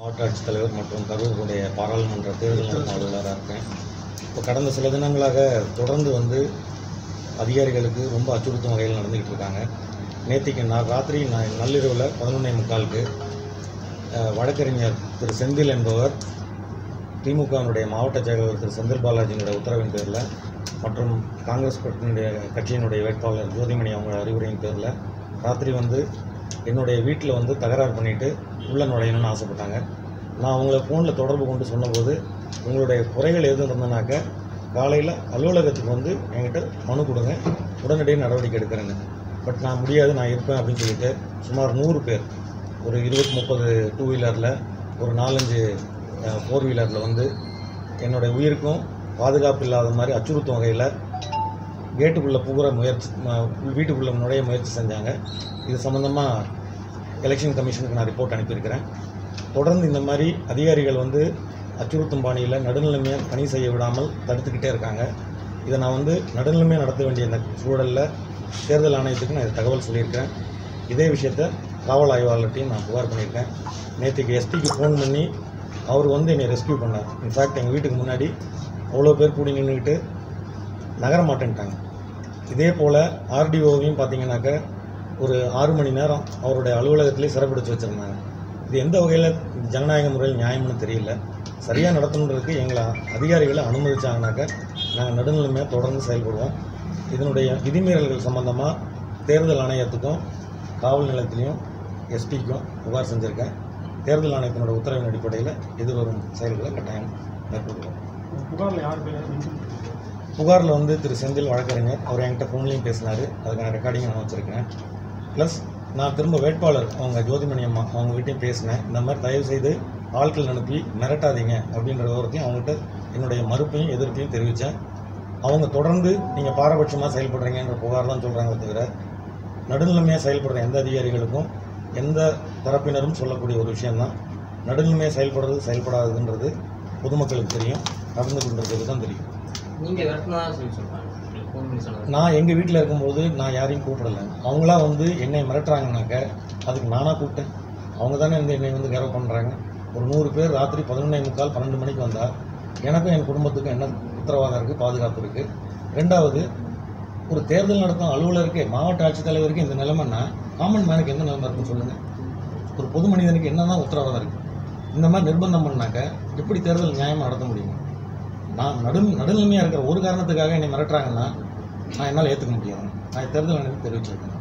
மாவட்ட ஆட்சித்தலைவர் மற்றும் கரூருடைய பாராளுமன்ற தேர்தல் நடத்தும் அலுவலராக இருக்கேன். இப்போ கடந்த சில தினங்களாக தொடர்ந்து அதிகாரிகளுக்கு ரொம்ப அச்சுறுத்தும் வகையில் நடந்துக்கிட்டு இருக்காங்க. நேற்றுக்கு ராத்திரி நள்ளிரவில் 11:45க்கு வழக்கறிஞர் திரு செந்தில் என்பவர் திமுகவினுடைய மாவட்ட செயலாளர் திரு செந்தில் பாலாஜியினுடைய உத்தரவின் பேரில் மற்றும் காங்கிரஸ் கட்சியினுடைய வேட்பாளர் ஜோதிமணி அவங்க அறிவுரையின் பேரில் ராத்திரி என்னுடைய வீட்டில் தகராறு பண்ணிவிட்டு உள்ளே நுழையணும்னு ஆசைப்பட்டாங்க. நான் அவங்கள ஃபோனில் தொடர்பு கொண்டு சொன்னபோது உங்களுடைய குறைகள் எதுவும் இருந்ததுனாக்க காலையில் அலுவலகத்துக்கு என்கிட்ட மனு கொடுங்க, உடனடியாக நடவடிக்கை எடுக்கிறேங்க. பட் நான் முடியாது, நான் இருப்பேன் அப்படின்னு சொல்லிட்டு சுமார் 100 பேர் ஒரு 20-30 டூ வீலரில் ஒரு 4-5 ஃபோர் வீலரில் என்னுடைய உயிருக்கும் பாதுகாப்பு இல்லாத மாதிரி அச்சுறுத்தும் வகையில் கேட்டுக்குள்ளே வீட்டுக்குள்ளே நுழைய முயற்சி செஞ்சாங்க. இது சம்மந்தமாக எலெக்ஷன் கமிஷனுக்கு நான் ரிப்போர்ட் அனுப்பியிருக்கிறேன். தொடர்ந்து இந்த மாதிரி அதிகாரிகள் அச்சுறுத்தும் பாணியில் நடுநிலைமையாக பணி செய்ய விடாமல் தடுத்துக்கிட்டே இருக்காங்க. இதை நான் நடுநிலைமையாக நடத்த வேண்டிய இந்த சூழலில் தேர்தல் ஆணையத்துக்கு நான் தகவல் சொல்லியிருக்கேன். இதே விஷயத்தை காவல் ஆய்வாளர்கிட்டையும் நான் புகார் பண்ணியிருக்கேன். நேற்றுக்கு எஸ்பிக்கு ஃபோன் பண்ணி அவர் என்னை ரெஸ்கியூ பண்ணார். இன்ஃபேக்ட் எங்கள் வீட்டுக்கு முன்னாடி அவ்வளோ பேர் கூடி நின்றுக்கிட்டு நகர மாட்டேன்ட்டாங்க. இதே போல் ஆர்டிஓவையும் பார்த்தீங்கன்னாக்க ஒரு 6 மணி நேரம் அவருடைய அலுவலகத்திலே சிறப்பிடிச்சு வச்சுருந்தாங்க. இது எந்த வகையில் ஜனநாயக முறையில் நியாயம்னு தெரியல. சரியாக நடத்தணுன்றதுக்கு எங்களை அதிகாரிகளை அனுமதிச்சாங்கனாக்க நாங்கள் நடுநிலைமையாக தொடர்ந்து செயல்படுவோம். இதனுடைய விதிமீறல்கள் சம்பந்தமாக தேர்தல் ஆணையத்துக்கும் காவல் நிலையத்திலையும் எஸ்பிக்கும் புகார் செஞ்சுருக்கேன். தேர்தல் ஆணையத்தினோட உத்தரவின் அடிப்படையில் எதிர்வரும் செயல்களை கட்டாயம் மேற்கொள்வோம். புகாரில் திரு செந்தில் வழக்கறிஞர் அவர் என்கிட்ட ஃபோன்லேயும் பேசினார். அதுக்கான ரெக்கார்டிங் நான் வச்சுருக்கேன். ப்ளஸ் நான் திரும்ப வேட்பாளர் அவங்க ஜோதிமணி அம்மா அவங்க கிட்டேயும் பேசினேன். இந்த மாதிரி தயவுசெய்து ஆட்கள் அனுப்பி மிரட்டாதீங்க அப்படின்ற விவரத்தையும் அவங்ககிட்ட என்னுடைய மறுப்பையும் எதிர்ப்பையும் தெரிவித்தேன். அவங்க தொடர்ந்து நீங்கள் பாரபட்சமாக செயல்படுறீங்கன்ற புகார் தான் சொல்கிறாங்க தவிர நடுநிலைமையாக செயல்படுற எந்த அதிகாரிகளுக்கும் எந்த தரப்பினரும் சொல்லக்கூடிய ஒரு விஷயந்தான் நடுநிலைமையாக செயல்படுறது செயல்படாதுன்றது பொதுமக்களுக்கு தெரியும், நடந்து கொண்டிருக்கிறது தான் தெரியும். நான் எங்கள் வீட்டில் இருக்கும்போது நான் யாரையும் கூப்பிடலை. அவங்களா என்னை மிரட்டுறாங்கனாக்க அதுக்கு நானாக கூப்பிட்டேன். அவங்க தானே என்னை கேரோ பண்ணுறாங்க. ஒரு 100 பேர் ராத்திரி 11:45 12 மணிக்கு வந்தால் எனக்கும் என் குடும்பத்துக்கும் என்ன உத்தரவாதம் இருக்குது, பாதுகாப்பு இருக்குது. ரெண்டாவது, ஒரு தேர்தல் நடத்தும் அலுவலருக்கு மாவட்ட ஆட்சித்தலைவருக்கு இந்த நிலைமைன்னா காமன் மேனுக்கு என்ன நிலைமை இருக்குன்னு சொல்லுங்கள். ஒரு பொது மனிதனுக்கு என்ன தான் உத்தரவாதம் இருக்குது? இந்த மாதிரி நிர்பந்தம் பண்ணாக்க எப்படி தேர்தல் நியாயமாக நடத்த முடியும்? நான் நடுநிலைமையாக இருக்கிற ஒரு காரணத்துக்காக என்னை மிரட்டுறாங்கன்னா நான் என்னால் ஏற்றுக்க முடியாது. நான் தேர்தல் ஆணையத்துக்கு தெரிவிச்சிருக்கேன்.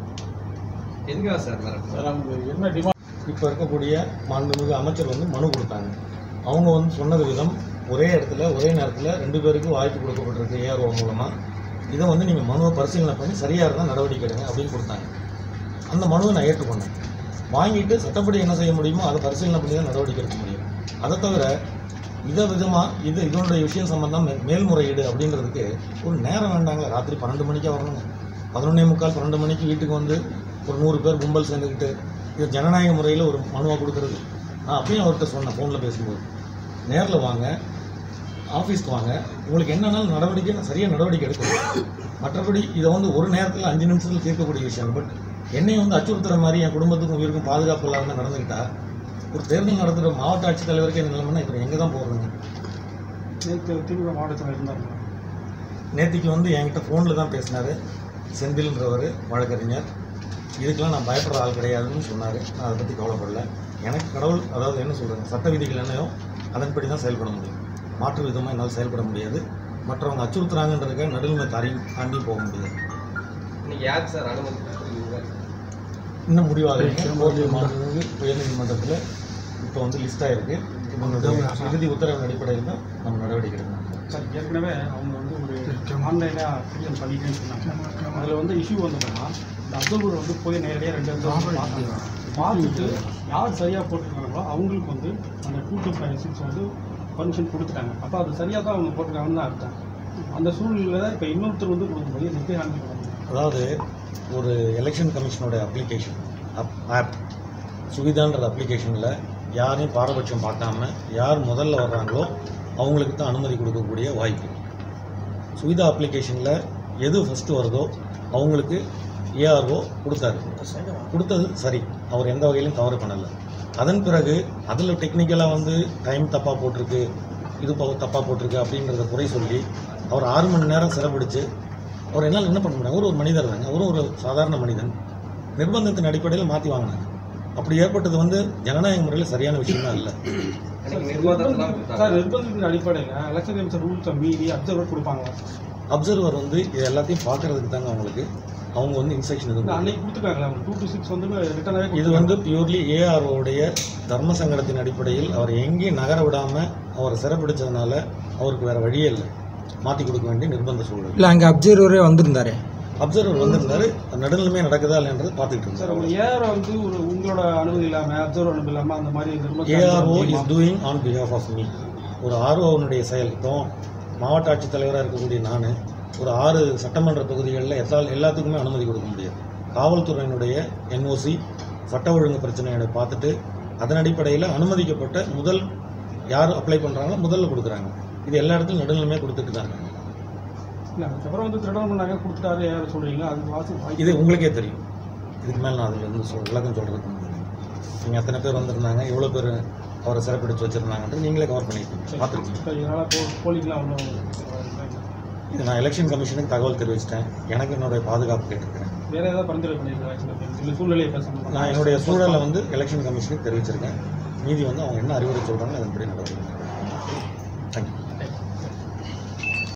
எதுக்காக சார் என்ன டிமாண்ட்? இப்போ இருக்கக்கூடிய மாண்புமிகு அமைச்சர் மனு கொடுத்தாங்க. அவங்க சொன்னது விதம் ஒரே இடத்துல ஒரே நேரத்தில் 2 பேருக்கு வாய்ப்பு கொடுக்கப்பட்டிருக்கு ஏஆர்ஓ மூலமாக. இதை நீங்கள் மனுவை பரிசீலனை பண்ணி சரியாக இருந்தால் நடவடிக்கை எடுங்க அப்படின்னு கொடுத்தாங்க. அந்த மனுவை நான் ஏற்றுக்கொண்டேன். வாங்கிட்டு சட்டப்படி என்ன செய்ய முடியுமோ அதை பரிசீலனை பண்ணி தான் நடவடிக்கை எடுக்க முடியும். அதை தவிர இதனுடைய விஷயம் சம்பந்தம் மேல்முறையீடு அப்படின்றதுக்கு ஒரு நேரம் வேண்டாங்களா? ராத்திரி 12 மணிக்கே வரணுங்க. 11:45 12 மணிக்கு வீட்டுக்கு ஒரு 100 பேர் கும்பல் சேர்ந்துக்கிட்டு இது ஜனநாயக முறையில் ஒரு மனுவாக கொடுக்குறது. நான் அப்பயும் அவர்கிட்ட சொன்னேன் ஃபோனில் பேசும்போது, நேரில் வாங்க, ஆஃபீஸ்க்கு வாங்க, உங்களுக்கு என்னன்னாலும் நடவடிக்கை நான் சரியாக நடவடிக்கை எடுக்கணும். மற்றபடி இதை ஒரு நேரத்தில் 5 நிமிஷத்தில் தீர்க்கக்கூடிய விஷயம். பட் என்னை அச்சுறுத்துற மாதிரி என் குடும்பத்துக்கும் உயிருக்கும் பாதுகாப்பு இல்லாமல் நடந்துக்கிட்டா ஒரு தேர்தல் நடத்துகிற மாவட்ட ஆட்சித்தலைவருக்கு என்ன நிலைமைன்னா இப்போ எங்கே தான் போடுறீங்க? திமுக மாவட்டத்தில் இருந்தாங்க. நேற்றுக்கு என்கிட்ட ஃபோனில் தான் பேசினார் செந்தில்ன்றவர் வழக்கறிஞர். இதுக்கெல்லாம் நான் பயப்படுற ஆள் கிடையாதுன்னு சொன்னார். நான் அதை பற்றி கவலைப்படலை. எனக்கு கடவுள் அதாவது என்ன சொல்கிறேன், சட்ட விதிகள் என்னையோ அதன்படி தான் செயல்பட முடியும். மாற்று விதமாக என்னால் செயல்பட முடியாது. மற்றவங்க அச்சுறுத்துறாங்கன்றதுக்காக நடுநிலை தாண்டி போக முடியாது. யாருக்கு சார் அனுமதி இன்னும் முடிவாக உயர்நீதிமன்றத்தில் இப்போ லிஸ்ட்டாக இருக்குது. இறுதி உத்தரவின் அடிப்படையில் தான் நம்ம நடவடிக்கை எடுக்கணும். சார், ஏற்கனவே அவங்க ஒரு ஆன்லைனாக பிஎம் பண்ணிட்டேன்னு சொன்னாங்க. அதில் இஷ்யூ வந்ததுன்னா இந்த அப்சர்வர் போய் நேரடியாக 2 இடத்துல பார்த்துட்டு யார் சரியாக போட்டிருக்காங்களோ அவங்களுக்கு அந்த 226 பர்மிஷன் கொடுத்துட்டாங்க. அப்போ அது சரியாக தான் அவங்க போட்டிருக்காங்கன்னு தான் அர்த்தம். அந்த சூழ்நிலையில் தான் இப்போ இன்னொருத்தர் கொடுக்கும்போது எப்படி ஹேண்டில் பண்ணுவாங்க? அதாவது ஒரு எலெக்ஷன் கமிஷனோட அப்ளிகேஷன் ஆப் சுவிதான்ற அப்ளிகேஷனில் யாரையும் பாரபட்சம் பார்க்காம யார் முதல்ல வர்றாங்களோ அவங்களுக்கு தான் அனுமதி கொடுக்கக்கூடிய வாய்ப்பு. சுவிதா அப்ளிகேஷனில் எது ஃபஸ்ட்டு வருதோ அவங்களுக்கு ஏஆர்ஓ கொடுத்தாரு. கொடுத்தது சரி, அவர் எந்த வகையிலும் தவறு பண்ணலை. அதன் பிறகு அதில் டெக்னிக்கலாக வந்து டைம் தப்பாக போட்டிருக்கு, இது தப்பாக போட்டிருக்கு அப்படின்றத குறை சொல்லி அவர் 6 மணி நேரம் சிறப்பிடிச்சு அவர் என்னால் என்ன பண்ண முடியும்? ஒரு மனிதர் தாங்க, அவரும் ஒரு சாதாரண மனிதன். நிர்பந்தத்தின் அடிப்படையில் மாற்றி வாங்கினாங்க. அப்படி ஏற்பட்டது வந்து ஜனநாயக முறையில் சரியான விஷயமா இல்லை. சார் நிர்பந்தத்தின் அடிப்படையில் எலெக்ஷன் கமிஷன் ரூல்ஸை மீறி அப்சர்வர் கொடுப்பாங்க. அப்சர்வர் வந்து இது எல்லாத்தையும் பார்க்கறதுக்கு தாங்க அவங்களுக்கு அவங்க வந்து இன்ஸ்ட்ரக்ஷன் எதுவும் அன்னைக்கு கொடுத்துருக்காங்களா 2 to 6 வந்து ரிட்டனாகவே இது வந்து பியூர்லி ஏஆர்ஓடைய தர்ம சங்கடத்தின் அடிப்படையில் அவர் எங்கேயும் நகர விடாமல் அவரை சிறப்பிடிச்சதுனால அவருக்கு வேறு வழியே இல்லை, மாற்றி கொடுக்க வேண்டிய நிர்பந்த சூழல். இல்லை அங்கே அப்சர்வரே வந்திருந்தாரு. அப்சர்வர் வந்திருந்தாரு, நடுநிலைமை நடக்குதா இல்லைன்றது பார்த்துக்கிட்டு இருந்தார். சார் உங்கள் ஏஆர் வந்து உங்களோட அனுமதி இல்லாமல் அப்சர்வர் அனுமதி இல்லாமல் அந்த மாதிரி ARO is doing on behalf of me. ஒரு ஆர்ஓனுடைய செயல். இப்போ மாவட்ட ஆட்சித்தலைவராக இருக்கக்கூடிய நான் ஒரு 6 சட்டமன்ற தொகுதிகளில் எல்லாத்துக்குமே அனுமதி கொடுக்க முடியாது. காவல்துறையினுடைய என்ஓசி சட்ட ஒழுங்கு பிரச்சனையை பார்த்துட்டு அதன் அடிப்படையில் அனுமதிக்கப்பட்ட முதல் யார் அப்ளை பண்ணுறாங்களோ முதல்ல கொடுக்குறாங்க. இது எல்லா இடத்துலையும் நடுநிலைமையாக கொடுத்துட்டு தான் இருக்காங்க. இல்லை அதுக்கப்புறம் வந்து திருடம் பண்ணாங்க கொடுத்துட்டாரு யார் சொல்கிறீங்க, அதுக்கு வாசி இது உங்களுக்கே தெரியும். இதுக்கு மேலே நான் அதில் இருந்து விளக்கம் சொல்கிறதுக்கு முடியாது. நீங்கள் அத்தனை பேர் வந்திருந்தாங்க, எவ்வளோ பேர் அவரை சிறப்பிடிச்சு வச்சுருந்தாங்கன்றது நீங்களே கவர் பண்ணியிருக்கீங்க, பார்த்துருக்கீங்க. இதனால் போலீஸ்லாம் ஒன்றும் இது நான் எலெக்ஷன் கமிஷனுக்கு தகவல் தெரிவிச்சிட்டேன். எனக்கு என்னுடைய பாதுகாப்பு கேட்டிருக்கிறேன். வேறு ஏதாவது பரிந்துரை பண்ணியிருக்காங்க இந்த சூழ்நிலையை பேசணும். நான் என்னுடைய சூழலை வந்து எலெக்ஷன் கமிஷனுக்கு தெரிவிச்சிருக்கேன். மீதி வந்து அவங்க என்ன அறிவுரை சொல்கிறாங்க அதன்படி நடவடிக்கை.